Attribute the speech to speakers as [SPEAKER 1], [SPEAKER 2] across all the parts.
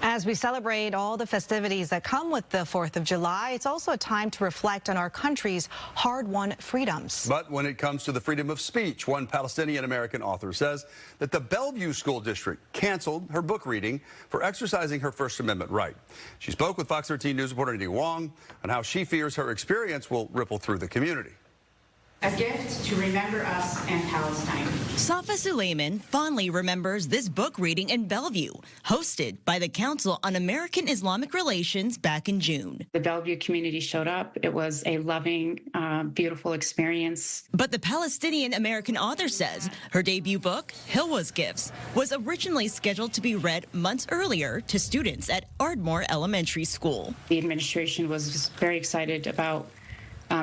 [SPEAKER 1] As we celebrate all the festivities that come with the 4th of July, it's also a time to reflect on our country's hard-won freedoms.
[SPEAKER 2] But when it comes to the freedom of speech, one Palestinian-American author says that the Bellevue School District canceled her book reading for exercising her First Amendment right. She spoke with FOX13 News reporter Andy Wong on how she fears her experience will ripple through the community.
[SPEAKER 3] A gift to remember us and Palestine.
[SPEAKER 4] Safa Suleiman fondly remembers this book reading in Bellevue, hosted by the Council on American Islamic Relations back in June.
[SPEAKER 3] The Bellevue community showed up. It was a loving, beautiful experience.
[SPEAKER 4] But the Palestinian American author says her debut book, Hilwa's Gifts, was originally scheduled to be read months earlier to students at Ardmore Elementary School.
[SPEAKER 3] The administration was very excited about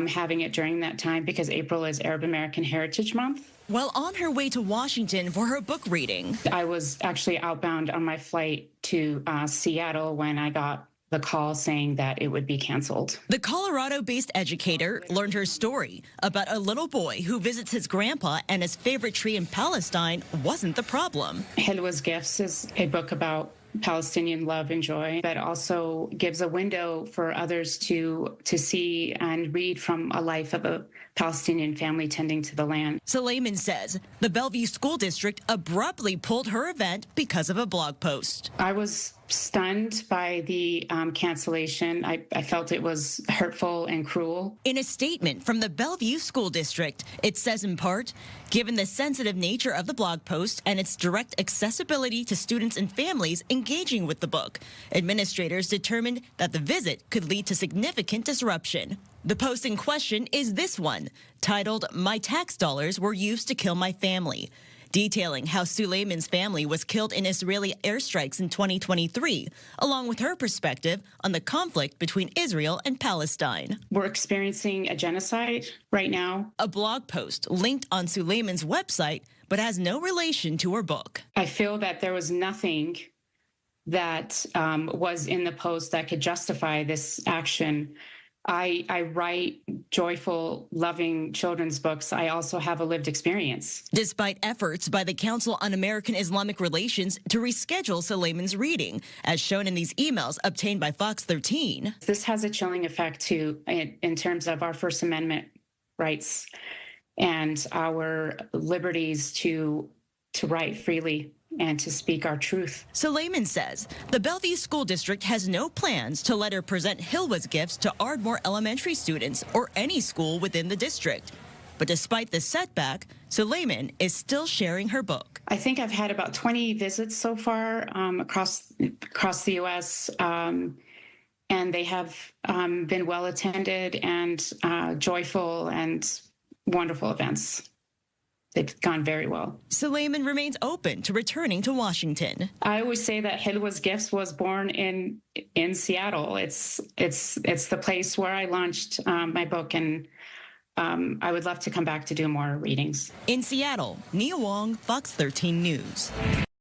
[SPEAKER 3] having it during that time because April is Arab American Heritage Month.
[SPEAKER 4] While on her way to Washington for her book reading,
[SPEAKER 3] I was actually outbound on my flight to Seattle when I got the call saying that it would be canceled.
[SPEAKER 4] The Colorado-based educator learned her story about a little boy who visits his grandpa and his favorite tree in Palestine wasn't the problem.
[SPEAKER 3] Hilwa's Gifts is a book about Palestinian love and joy that also gives a window for others to see and read from a life of a Palestinian family tending to the land.
[SPEAKER 4] Suleiman says the Bellevue School District abruptly pulled her event because of a blog post.
[SPEAKER 3] I was stunned by the cancellation. I felt it was hurtful and cruel.
[SPEAKER 4] In a statement from the Bellevue School District, it says in part, given the sensitive nature of the blog post and its direct accessibility to students and families engaging with the book, administrators determined that the visit could lead to significant disruption. The post in question is this one, titled, "My Tax Dollars Were Used to Kill My Family," detailing how Suleiman's family was killed in Israeli airstrikes in 2023, along with her perspective on the conflict between Israel and Palestine.
[SPEAKER 3] We're experiencing a genocide right now.
[SPEAKER 4] A blog post linked on Suleiman's website, but has no relation to her book.
[SPEAKER 3] I feel that there was nothing that was in the post that could justify this action. I write joyful, loving children's books. I also have a lived experience.
[SPEAKER 4] Despite efforts by the Council on American Islamic Relations to reschedule Suleiman's reading, as shown in these emails obtained by FOX13.
[SPEAKER 3] This has a chilling effect, too, in terms of our First Amendment rights and our liberties to write freely and to speak our truth.
[SPEAKER 4] Suleiman says the Bellevue School District has no plans to let her present Hilwa's Gifts to Ardmore Elementary students or any school within the district. But despite this setback, Suleiman is still sharing her book.
[SPEAKER 3] I think I've had about 20 visits so far across the U.S., and they have been well attended and joyful and wonderful events. They've gone very well.
[SPEAKER 4] Suleiman remains open to returning to Washington.
[SPEAKER 3] I always say that Hilwa's Gifts was born in Seattle. It's the place where I launched my book, and I would love to come back to do more readings.
[SPEAKER 4] In Seattle, Nia Wong, FOX13 News.